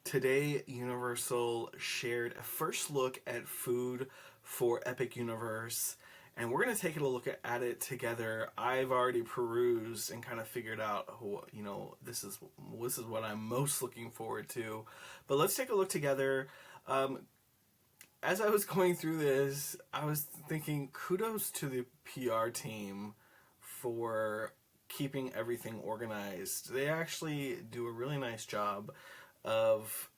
Today, Universal shared a first look at food for Epic Universe, and we're going to take a look at it together. I've already perused and kind of figured out, this is what I'm most looking forward to. But let's take a look together. As I was going through this, I was thinking kudos to the PR team for keeping everything organized. They actually do a really nice job of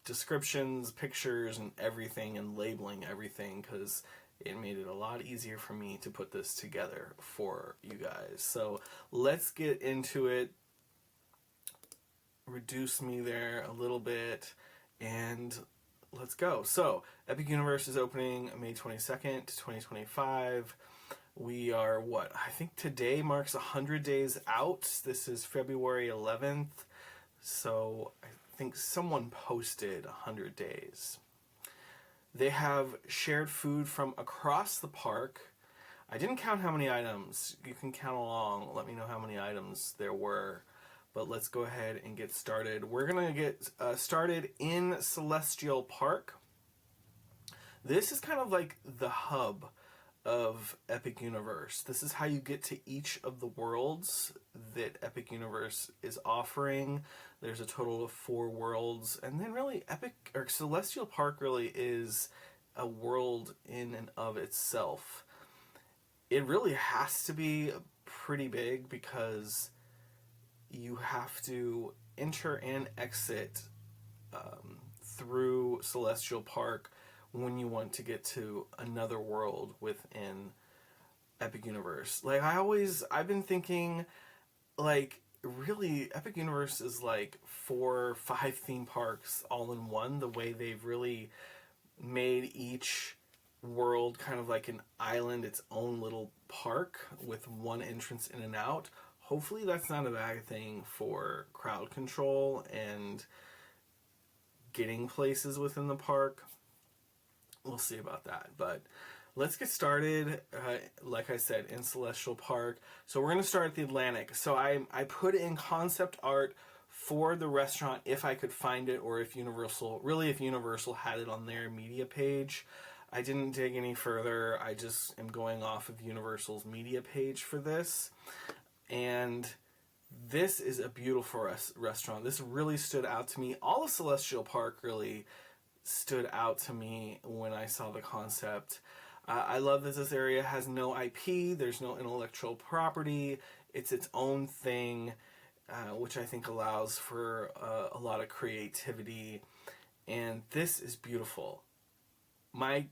descriptions, pictures, and everything, and labeling everything, because it made it a lot easier for me to put this together for you guys. So let's get into it. Reduce me there a little bit, and let's go. So, Epic Universe is opening May 22nd, 2025. We are, I think today marks 100 days out. This is February 11th. So, I think someone posted 100 days. They have shared food from across the park. I didn't count how many items. You can count along. Let me know how many items there were. But let's go ahead and get started. We're going to get started in Celestial Park. This is kind of like the hub of Epic Universe. This is how you get to each of the worlds that Epic Universe is offering. There's a total of 4 worlds, and then really Celestial Park really is a world in and of itself. It really has to be pretty big because you have to enter and exit through Celestial Park when you want to get to another world within Epic Universe. I've been thinking, really, Epic Universe is like 4 or 5 theme parks all in one, the way they've really made each world kind of like an island, its own little park with one entrance in and out. Hopefully that's not a bad thing for crowd control and getting places within the park. We'll see about that, but let's get started, like I said, in Celestial Park. So we're going to start at the Atlantic. So I put in concept art for the restaurant if I could find it, or if Universal had it on their media page. I didn't dig any further. I just am going off of Universal's media page for this. And this is a beautiful restaurant. This really stood out to me. All of Celestial Park really stood out to me when I saw the concept. I love that this area has no IP. There's no intellectual property. It's its own thing, which I think allows for a lot of creativity. And this is beautiful. My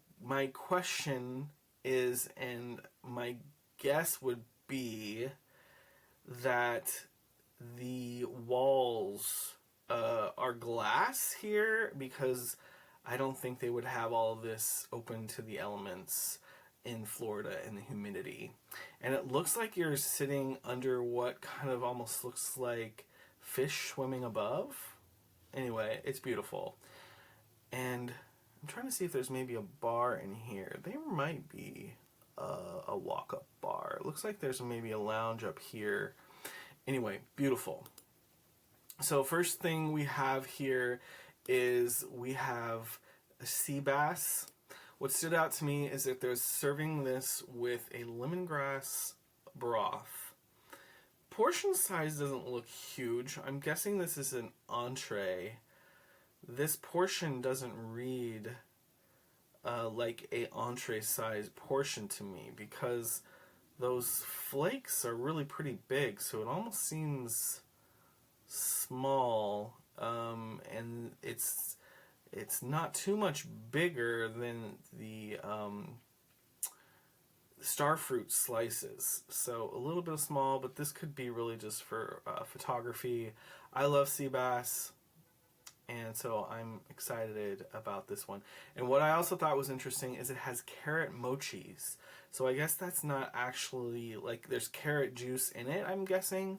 question is, and my guess would be, that the walls are glass here, because I don't think they would have all of this open to the elements in Florida and the humidity. And it looks like you're sitting under what kind of almost looks like fish swimming above. Anyway, it's beautiful. And I'm trying to see if there's maybe a bar in here. There might be a walk-up bar. It looks like there's maybe a lounge up here. Anyway, beautiful. So first thing we have here is we have a sea bass. What stood out to me is that they're serving this with a lemongrass broth. Portion size doesn't look huge. I'm guessing this is an entree. This portion doesn't read like a entree size portion to me, because those flakes are really pretty big, so it almost seems small, and it's not too much bigger than the starfruit slices. So a little bit small, but this could be really just for photography. I love sea bass, and so I'm excited about this one. And what I also thought was interesting is it has carrot mochis. So I guess that's not actually, like, there's carrot juice in it, I'm guessing,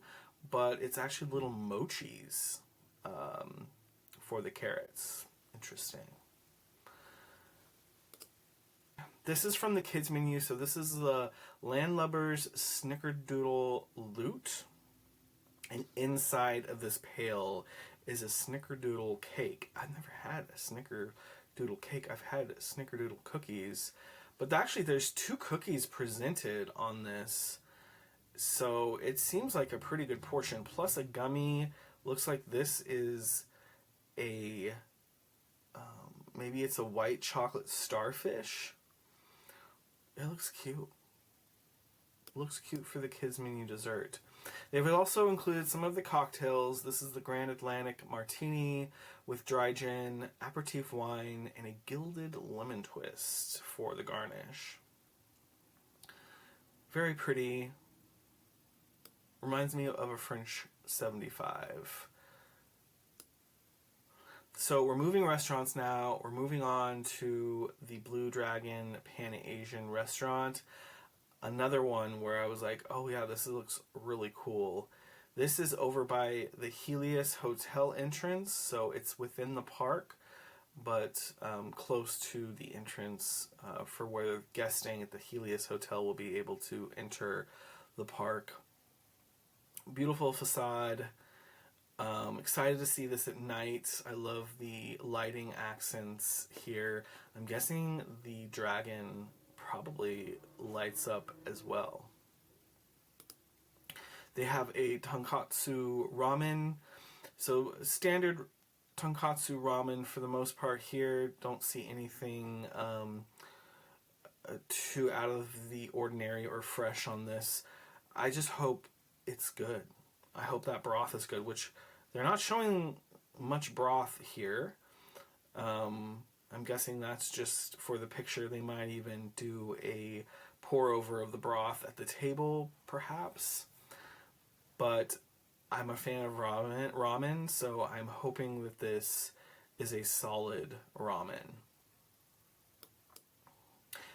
but it's actually little mochis for the carrots. Interesting. This is from the kids menu, so this is the Landlubbers Snickerdoodle Loot. And inside of this pail is a snickerdoodle cake. I've never had a snickerdoodle cake. I've had snickerdoodle cookies. But actually, there's 2 cookies presented on this. So it seems like a pretty good portion. Plus a gummy. Looks like this is a... maybe it's a white chocolate starfish. It looks cute. Looks cute for the kids' menu dessert. They've also included some of the cocktails. This is the Grand Atlantic Martini with dry gin, aperitif wine, and a gilded lemon twist for the garnish. Very pretty. Reminds me of a French 75. So we're moving restaurants now. We're moving on to the Blue Dragon Pan-Asian restaurant. Another one where I was like, oh yeah, this looks really cool. This is over by the Helios Hotel entrance, so it's within the park, but close to the entrance for where guests staying at the Helios Hotel will be able to enter the park. Beautiful facade. Excited to see this at night. I love the lighting accents here. I'm guessing the dragon probably lights up as well. They have a tonkatsu ramen. So standard tonkatsu ramen for the most part here. Don't see anything too out of the ordinary or fresh on this. I just hope it's good. I hope that broth is good, which they're not showing much broth here. I'm guessing that's just for the picture. They might even do a pour over of the broth at the table, perhaps. But I'm a fan of ramen, so I'm hoping that this is a solid ramen.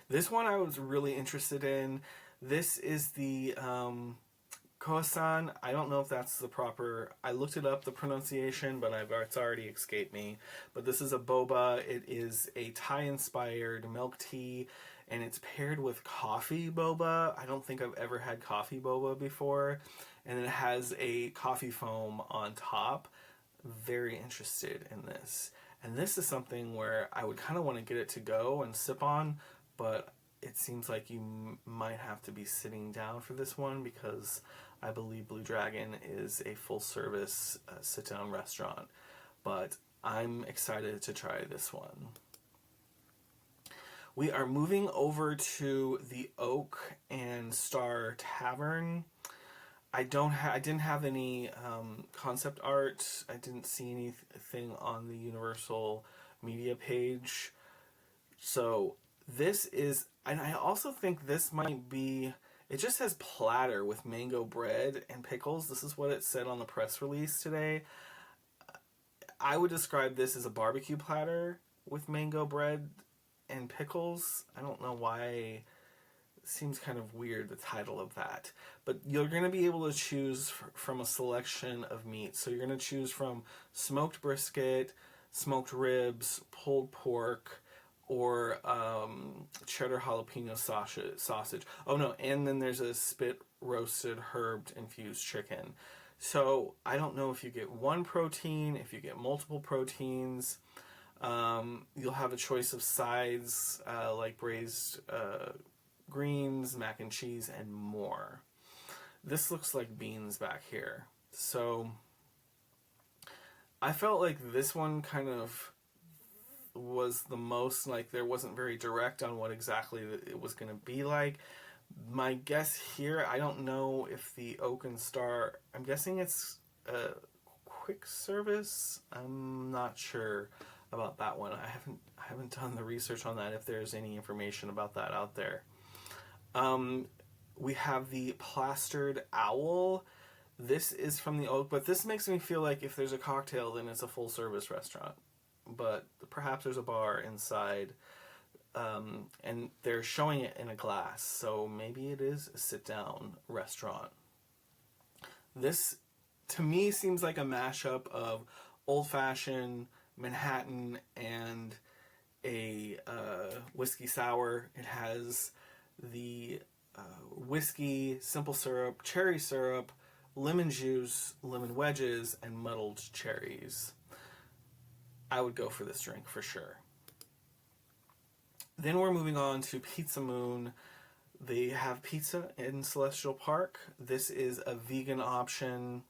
This one I was really interested in. This is the Kosan. I don't know if that's the proper... I looked it up, the pronunciation, but it's already escaped me. But this is a boba. It is a Thai-inspired milk tea, and it's paired with coffee boba. I don't think I've ever had coffee boba before. And it has a coffee foam on top. Very interested in this. And this is something where I would kind of want to get it to go and sip on, but it seems like you might have to be sitting down for this one because I believe Blue Dragon is a full-service sit-down restaurant. But I'm excited to try this one. We are moving over to the Oak and Star Tavern. I didn't have any concept art. I didn't see anything on the Universal Media page. So this is, and I also think this might be, it just says platter with mango bread and pickles. This is what it said on the press release today. I would describe this as a barbecue platter with mango bread and pickles. I don't know why. It seems kind of weird, the title of that. But you're going to be able to choose from a selection of meats. So you're going to choose from smoked brisket, smoked ribs, pulled pork, or cheddar jalapeno sausage. Oh no, and then there's a spit roasted herb infused chicken. So I don't know if you get one protein, if you get multiple proteins. You'll have a choice of sides like braised greens, mac and cheese, and more. This looks like beans back here. So I felt like this one kind of was the most, like, there wasn't very direct on what exactly it was going to be like. My guess here, I don't know if the Oak and Star, I'm guessing it's a quick service. I'm not sure about that one. I haven't done the research on that, if there's any information about that out there. We have the Plastered Owl. This is from the Oak, but this makes me feel like if there's a cocktail, then it's a full-service restaurant. But perhaps there's a bar inside, and they're showing it in a glass, so maybe it is a sit-down restaurant. This, to me, seems like a mashup of old-fashioned Manhattan and a whiskey sour. It has the whiskey, simple syrup, cherry syrup, lemon juice, lemon wedges, and muddled cherries. I would go for this drink for sure. Then we're moving on to Pizza Moon. They have pizza in Celestial Park. This is a vegan option.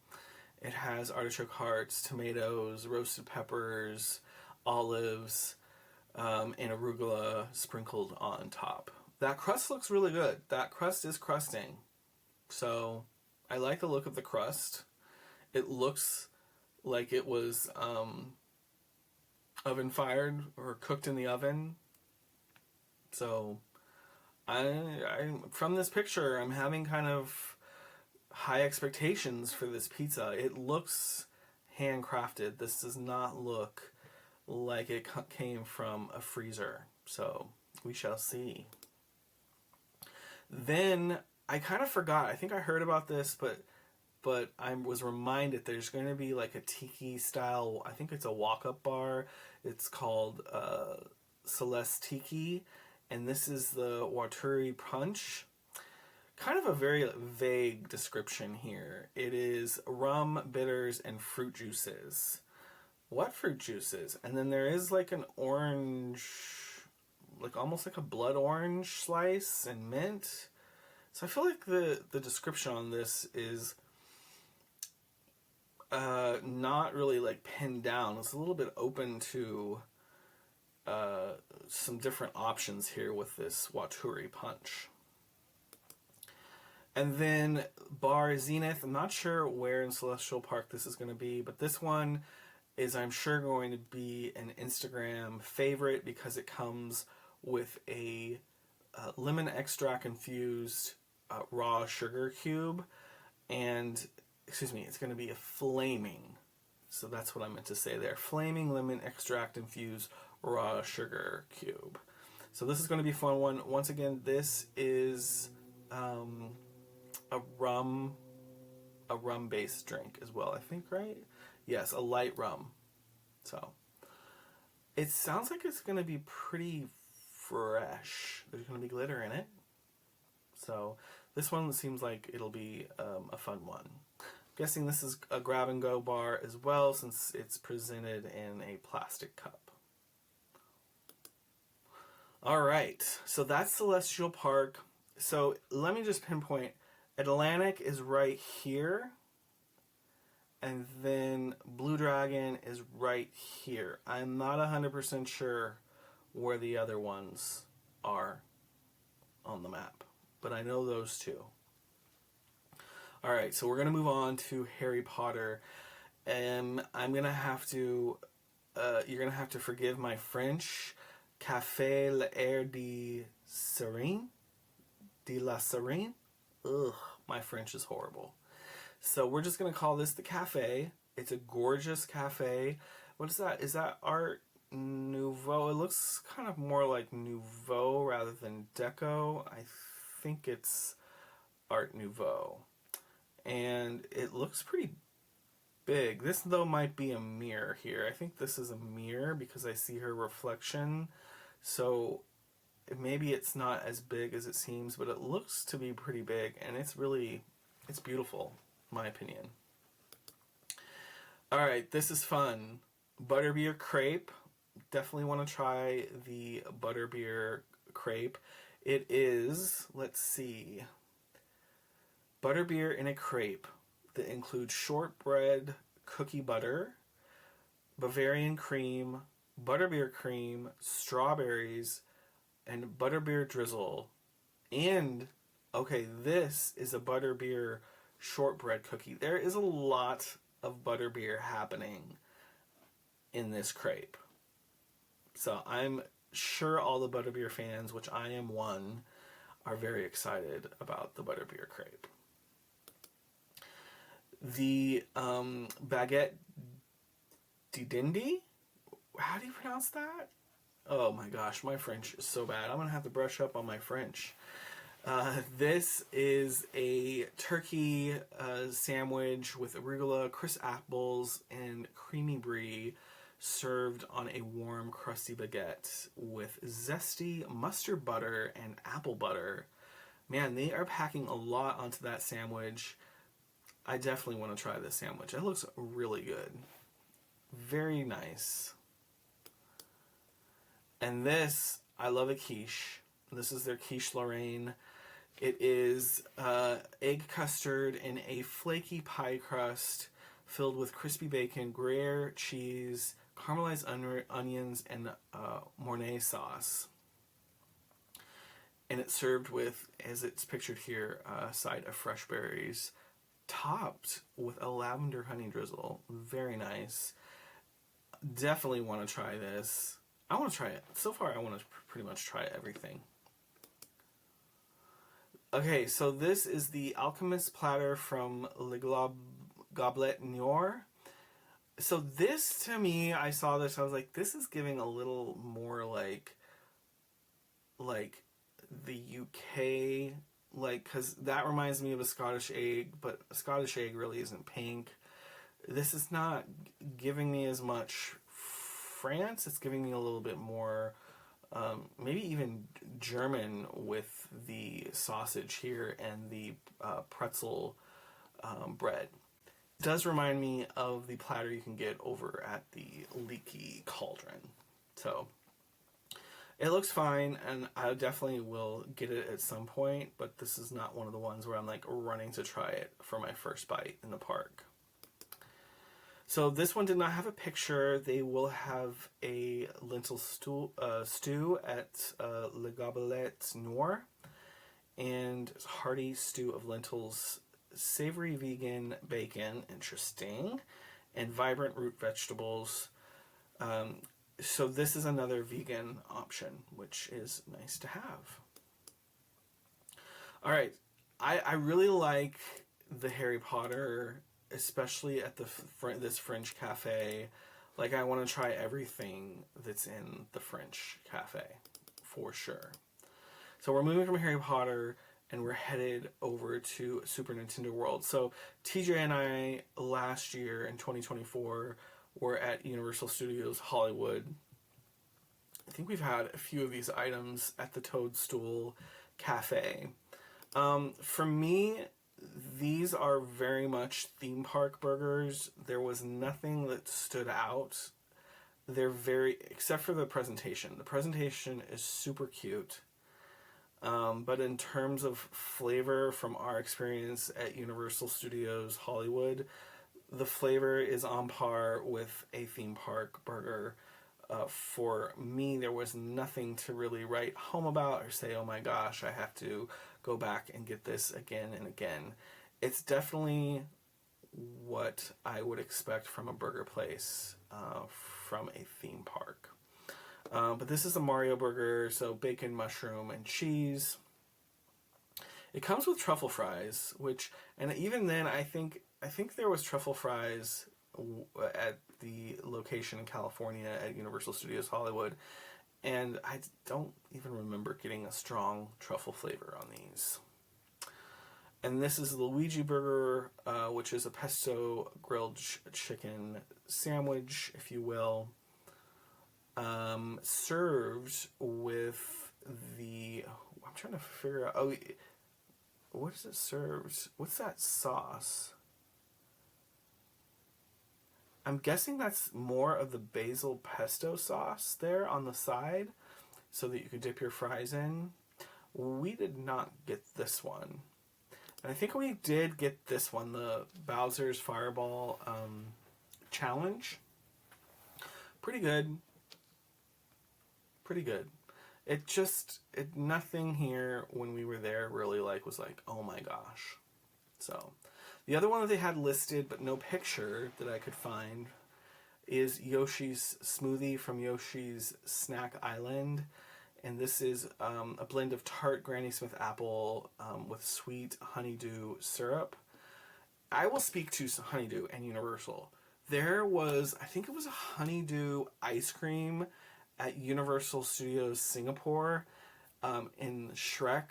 It has artichoke hearts, tomatoes, roasted peppers, olives, and arugula sprinkled on top. That crust looks really good. That crust is crusting. So I like the look of the crust. It looks like it was oven fired or cooked in the oven. So I from this picture, I'm having kind of high expectations for this pizza. It looks handcrafted. This does not look like it came from a freezer. So we shall see. Then I kind of forgot. I think I heard about this, but I was reminded there's going to be like a tiki style. I think it's a walk-up bar. It's called Celeste Tiki, and this is the Waturi Punch. Kind of a very vague description here. It is rum, bitters, and fruit juices. What fruit juices? And then there is like an orange, like almost like a blood orange slice and mint. So I feel like the description on this is not really like pinned down. It's a little bit open to some different options here with this Waturi Punch. And then Bar Zenith. I'm not sure where in Celestial Park this is going to be, but this one is, I'm sure, going to be an Instagram favorite because it comes with a lemon extract infused raw sugar cube. And, excuse me, it's going to be a flaming. So that's what I meant to say there. Flaming lemon extract infused raw sugar cube. So this is going to be a fun one. Once again, this is a rum based drink as well, I think, right? Yes, a light rum. So it sounds like it's going to be pretty fresh. There's going to be glitter in it. So this one seems like it'll be a fun one. I'm guessing this is a grab and go bar as well, since it's presented in a plastic cup. All right, so that's Celestial Park. So let me just pinpoint. Atlantic is right here, and then Blue Dragon is right here. I'm not 100% sure where the other ones are on the map, but I know those two. All right, so we're going to move on to Harry Potter, and I'm going to have to, you're going to have to forgive my French. Café L'Air de Serene? De la Serene? Ugh, my French is horrible. So we're just going to call this the cafe. It's a gorgeous cafe. What is that? Is that Art Nouveau? It looks kind of more like Nouveau rather than Deco. I think it's Art Nouveau. And it looks pretty big. This, though, might be a mirror here. I think this is a mirror because I see her reflection. So maybe it's not as big as it seems, but it looks to be pretty big, and it's beautiful, in my opinion. All right, this is fun. Butterbeer Crêpe. Definitely want to try the Butterbeer Crêpe. It is, let's see, Butterbeer in a crepe that includes shortbread cookie butter, Bavarian cream, butterbeer cream, strawberries, and butterbeer drizzle. And, okay, this is a butterbeer shortbread cookie. There is a lot of butterbeer happening in this crepe. So I'm sure all the butterbeer fans, which I am one, are very excited about the butterbeer crepe. The baguette di dindi? How do you pronounce that? Oh my gosh, my French is so bad. I'm going to have to brush up on my French. This is a turkey sandwich with arugula, crisp apples, and creamy brie served on a warm, crusty baguette with zesty mustard butter and apple butter. Man, they are packing a lot onto that sandwich. I definitely want to try this sandwich. It looks really good. Very nice. And this, I love a quiche. This is their quiche Lorraine. It is egg custard in a flaky pie crust filled with crispy bacon, Gruyere cheese, caramelized onions, and Mornay sauce. And it's served with, as it's pictured here, a side of fresh berries, topped with a lavender honey drizzle. Very nice. Definitely want to try this. I want to try it. So far, I want to pretty much try everything. Okay, so this is the Alchemist platter from Le Goblet Noir. So this, to me, I saw this, I was like, this is giving a little more like the UK, like, because that reminds me of a Scottish egg, but a Scottish egg really isn't pink. This is not giving me as much France. It's giving me a little bit more, maybe even German with the sausage here and the pretzel bread. It does remind me of the platter you can get over at the Leaky Cauldron. So it looks fine, and I definitely will get it at some point, but this is not one of the ones where I'm like running to try it for my first bite in the park. So this one did not have a picture. They will have a lentil stew at Le Goblet Noir, and hearty stew of lentils, savory vegan bacon, interesting, and vibrant root vegetables. So this is another vegan option, which is nice to have. All right, I really like the Harry Potter, especially at this French cafe. Like, I want to try everything that's in the French cafe, for sure. So we're moving from Harry Potter, and we're headed over to Super Nintendo World. So TJ and I, last year in 2024, were at Universal Studios Hollywood. I think we've had a few of these items at the Toadstool Cafe. For me, these are very much theme park burgers. There was nothing that stood out. They're very, except for the presentation. The presentation is super cute. But in terms of flavor from our experience at Universal Studios Hollywood, the flavor is on par with a theme park burger. For me, there was nothing to really write home about or say, oh my gosh, I have to go back and get this again and again. It's definitely what I would expect from a burger place from a theme park. But this is a Mario burger, so bacon, mushroom, and cheese. It comes with truffle fries, and even then, I think there was truffle fries at the location in California at Universal Studios Hollywood, and I don't even remember getting a strong truffle flavor on these. And this is the Luigi Burger, which is a pesto grilled chicken sandwich, if you will, served with the... I'm trying to figure out... Oh, what is it served? What's that sauce? I'm guessing that's more of the basil pesto sauce there on the side so that you could dip your fries in. We did not get this one. And I think we did get this one, the Bowser's Fireball Challenge. Pretty good. Pretty good. Nothing here when we were there really was like, oh my gosh. So, the other one that they had listed but no picture that I could find is Yoshi's Smoothie from Yoshi's Snack Island. And this is a blend of tart Granny Smith apple with sweet honeydew syrup. I will speak to honeydew and Universal. There was, I think it was a honeydew ice cream at Universal Studios Singapore in Shrek,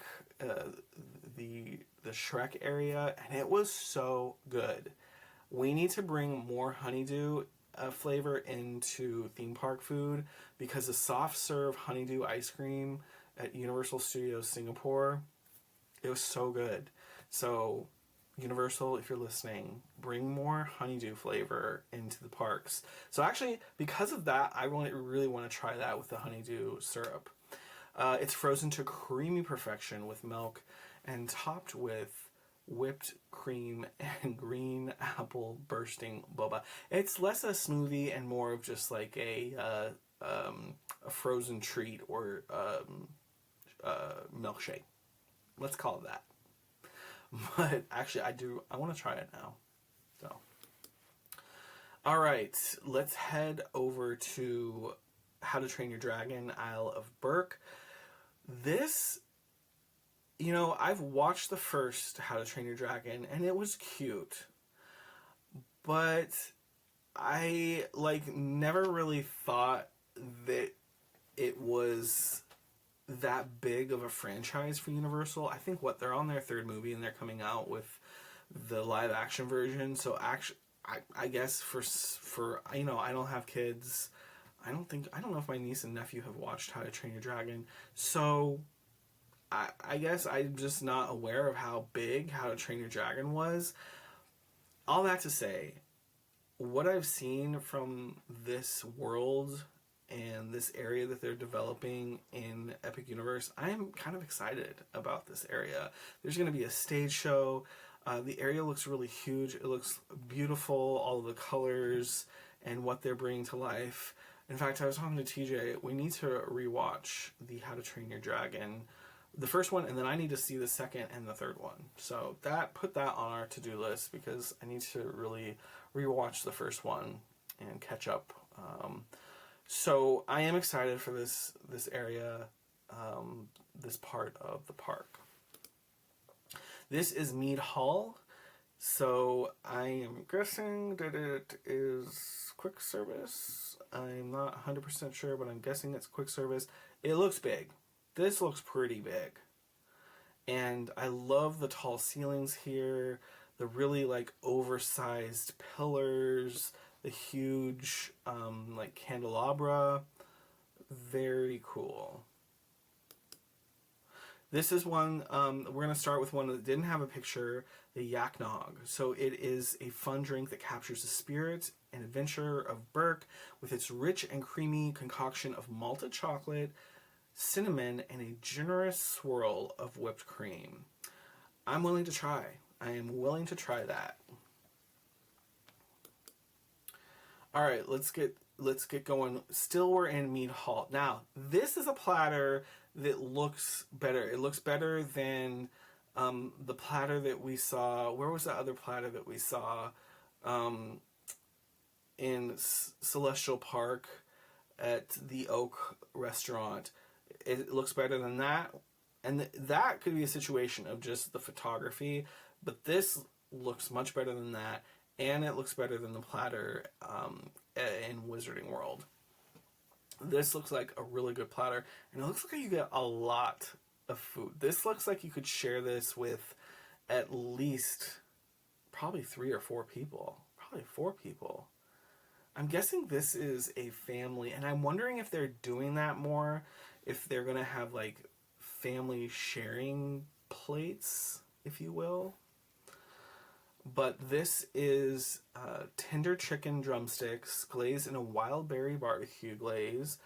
the Shrek area, and it was so good. We need to bring more honeydew flavor into theme park food, because the soft serve honeydew ice cream at Universal Studios Singapore, it was so good. So Universal, if you're listening, bring more honeydew flavor into the parks. So actually, because of that, I really want to try that with the honeydew syrup. It's frozen to creamy perfection with milk and topped with whipped cream and green apple bursting boba. It's less a smoothie and more of just like a frozen treat or milkshake. Let's call it that. But actually, I want to try it now. So, all right, let's head over to How to Train Your Dragon, Isle of Berk. This, I've watched the first How to Train Your Dragon, and it was cute. But I, never really thought that it was that big of a franchise for Universal. I think they're on their third movie and they're coming out with the live action version. So actually, I guess for I don't have kids. I don't know if my niece and nephew have watched How to Train Your Dragon. So I guess I'm just not aware of how big How to Train Your Dragon was. All that to say, what I've seen from this world and this area that they're developing in Epic Universe, I am kind of excited about this area. There's going to be a stage show. The area looks really huge. It looks beautiful, all of the colors and what they're bringing to life. In fact, I was talking to TJ, we need to rewatch the How to Train Your Dragon, the first one, and then I need to see the second and the third one. So put that on our to-do list because I need to really rewatch the first one and catch up. So I am excited for this area, this part of the park. This is Mead Hall. So I am guessing that it is quick service. I'm not 100% sure, but I'm guessing it's quick service. It looks big. This looks pretty big. And I love the tall ceilings here, the really oversized pillars, the huge candelabra. Very cool. This is one, we're going to start with one that didn't have a picture, the Yak Nog. So it is a fun drink that captures the spirit and adventure of Berk with its rich and creamy concoction of malted chocolate, cinnamon, and a generous swirl of whipped cream. I'm willing to try. I am willing to try that. All right, let's get going. Still, we're in Mead Hall. Now, this is a platter that looks better. It looks better than the platter that we saw. Where was the other platter that we saw in Celestial Park at the Oak restaurant? It looks better than that. And that could be a situation of just the photography. But this looks much better than that. And it looks better than the platter in Wizarding World. This looks like a really good platter. And it looks like you get a lot of food. This looks like you could share this with at least probably 3 or 4 people. Probably 4 people. I'm guessing this is a family. And I'm wondering if they're doing that more. If they're going to have family sharing plates, if you will. But this is tender chicken drumsticks glazed in a wild berry barbecue glaze,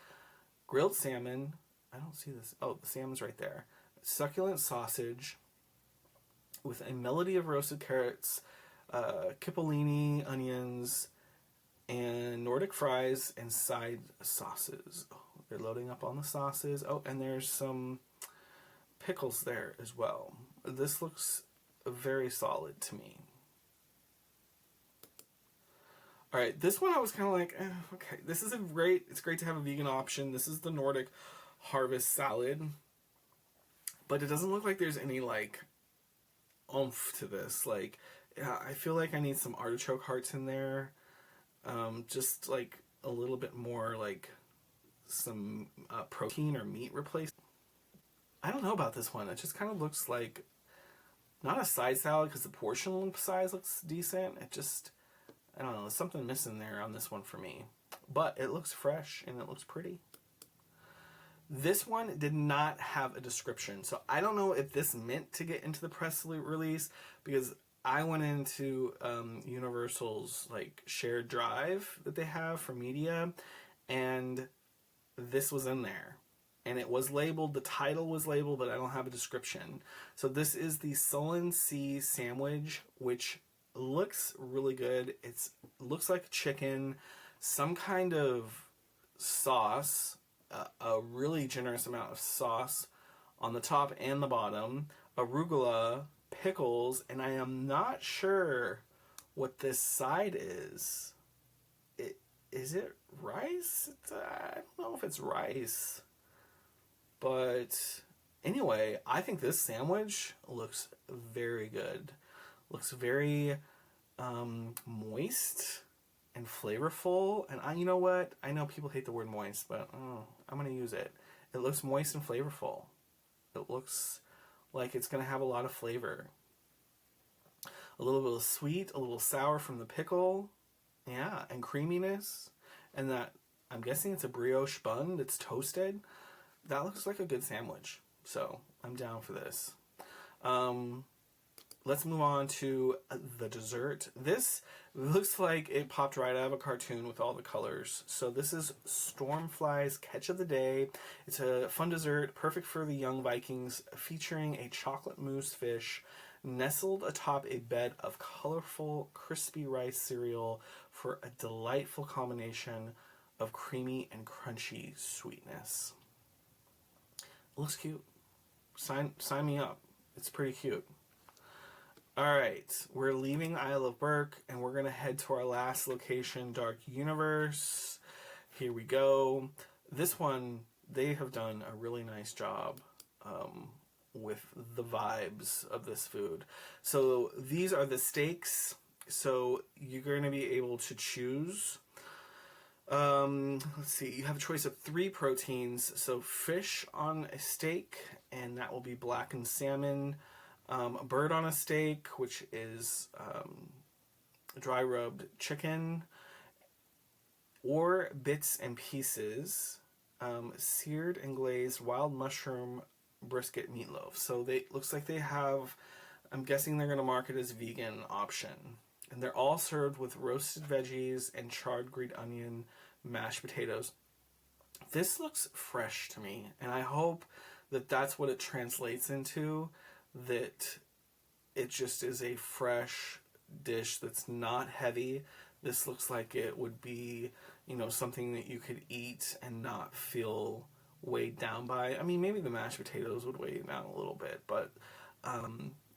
grilled salmon. I don't see this. Oh, the salmon's right there. Succulent sausage with a melody of roasted carrots, cipollini, onions, and Nordic fries and side sauces. Oh, they're loading up on the sauces. Oh, and there's some pickles there as well. This looks very solid to me. All right, this one I was kind of okay, this is it's great to have a vegan option. This is the Nordic Harvest Salad. But it doesn't look like there's any, oomph to this. I feel like I need some artichoke hearts in there. Just, a little bit more, some protein or meat replacement. I don't know about this one. It just kind of looks like, not a side salad, because the portion size looks decent. It just... I don't know, there's something missing there on this one for me. But it looks fresh and it looks pretty. This one did not have a description. So I don't know if this meant to get into the press release because I went into Universal's like shared drive that they have for media, and this was in there. And it was labeled, the title was labeled, but I don't have a description. So this is the Sullen Sea sandwich, which looks really good. It looks like chicken, some kind of sauce, a really generous amount of sauce on the top and the bottom, arugula, pickles, and I am not sure what this side is. Is it rice? I don't know if it's rice. But anyway, I think this sandwich looks very good. Looks very moist and flavorful. And you know what? I know people hate the word moist, but I'm going to use it. It looks moist and flavorful. It looks like it's going to have a lot of flavor. A little bit of sweet, a little sour from the pickle. Yeah, and creaminess. And that, I'm guessing it's a brioche bun that's toasted. That looks like a good sandwich. So, I'm down for this. Let's move on to the dessert. This looks like it popped right out of a cartoon with all the colors. So this is Stormfly's Catch of the Day. It's a fun dessert, perfect for the young Vikings, featuring a chocolate mousse fish nestled atop a bed of colorful, crispy rice cereal for a delightful combination of creamy and crunchy sweetness. It looks cute. Sign me up. It's pretty cute. Alright, we're leaving Isle of Berk, and we're going to head to our last location, Dark Universe. Here we go. This one, they have done a really nice job with the vibes of this food. So these are the steaks. So you're going to be able to choose. Let's see, you have a choice of 3 proteins. So fish on a steak, and that will be blackened salmon. A bird on a steak, which is dry rubbed chicken, or bits and pieces, seared and glazed wild mushroom brisket meatloaf. So they looks like they have, I'm guessing they're going to market as vegan option. And they're all served with roasted veggies and charred green onion mashed potatoes. This looks fresh to me, and I hope that that's what it translates into, that it just is a fresh dish that's not heavy. This looks like it would be, something that you could eat and not feel weighed down by. I mean, maybe the mashed potatoes would weigh you down a little bit, but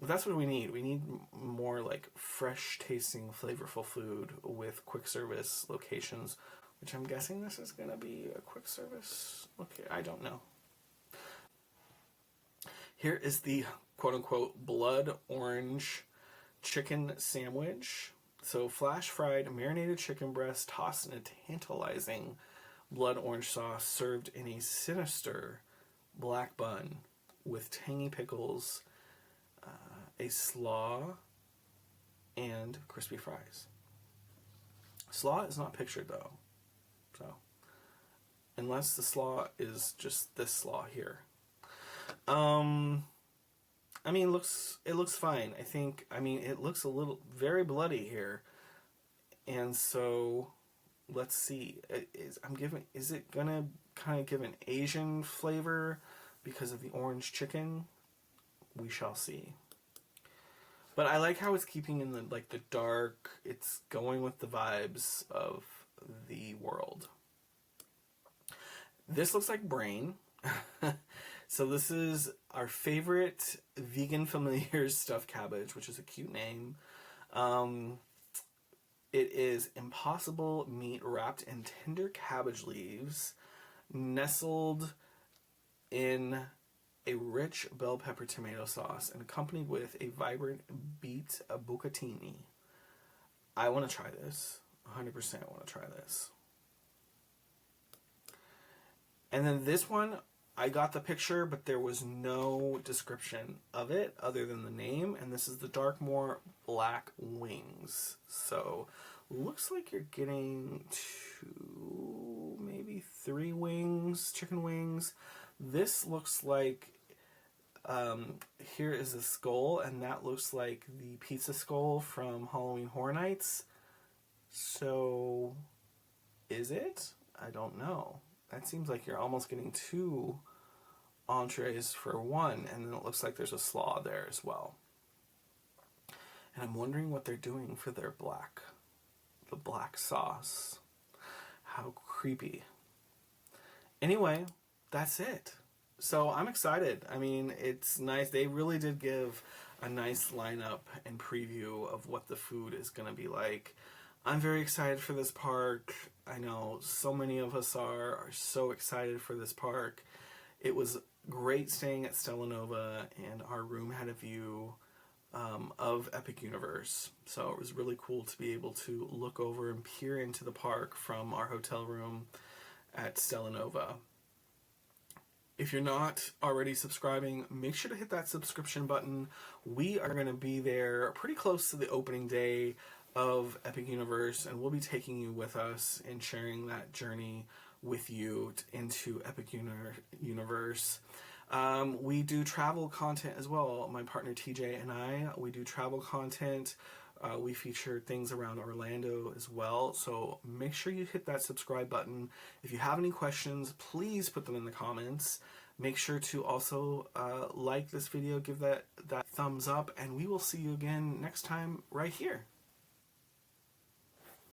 that's what we need. We need more like fresh tasting, flavorful food with quick service locations, which I'm guessing this is going to be a quick service. Okay, I don't know. Here is the quote-unquote blood orange chicken sandwich. So flash fried marinated chicken breast tossed in a tantalizing blood orange sauce, served in a sinister black bun with tangy pickles, a slaw, and crispy fries. Slaw is not pictured though, so unless the slaw is just this slaw here. I mean, it looks fine. It looks a little very bloody here, and so let's see. Is it gonna kind of give an Asian flavor because of the orange chicken? We shall see. But I like how it's keeping in the dark. It's going with the vibes of the world. This looks like brain. So this is our favorite vegan familiar's stuffed cabbage, which is a cute name. It is impossible meat wrapped in tender cabbage leaves, nestled in a rich bell pepper tomato sauce, and accompanied with a vibrant beet bucatini. I want to try this. 100% want to try this. And then this one, I got the picture, but there was no description of it other than the name, and this is the Darkmoor Black Wings. So, looks like you're getting 2, maybe 3 wings, chicken wings. This looks like Here is a skull, and that looks like the pizza skull from Halloween Horror Nights. So, is it? I don't know. That seems like you're almost getting 2 entrees for 1, and then it looks like there's a slaw there as well. And I'm wondering what they're doing for their the black sauce. How creepy. Anyway, that's it. So I'm excited. I mean, it's nice. They really did give a nice lineup and preview of what the food is going to be like. I'm very excited for this park. I know so many of us are so excited for this park. It was great staying at Stella Nova, and our room had a view of Epic Universe. So it was really cool to be able to look over and peer into the park from our hotel room at Stella Nova. If you're not already subscribing, make sure to hit that subscription button. We are going to be there pretty close to the opening day of Epic Universe, and we'll be taking you with us and sharing that journey with you into Epic Universe. We do travel content as well. My partner TJ and I, we do travel content. We feature things around Orlando as well. So make sure you hit that subscribe button. If you have any questions, please put them in the comments. Make sure to also like this video, give that thumbs up, and we will see you again next time right here.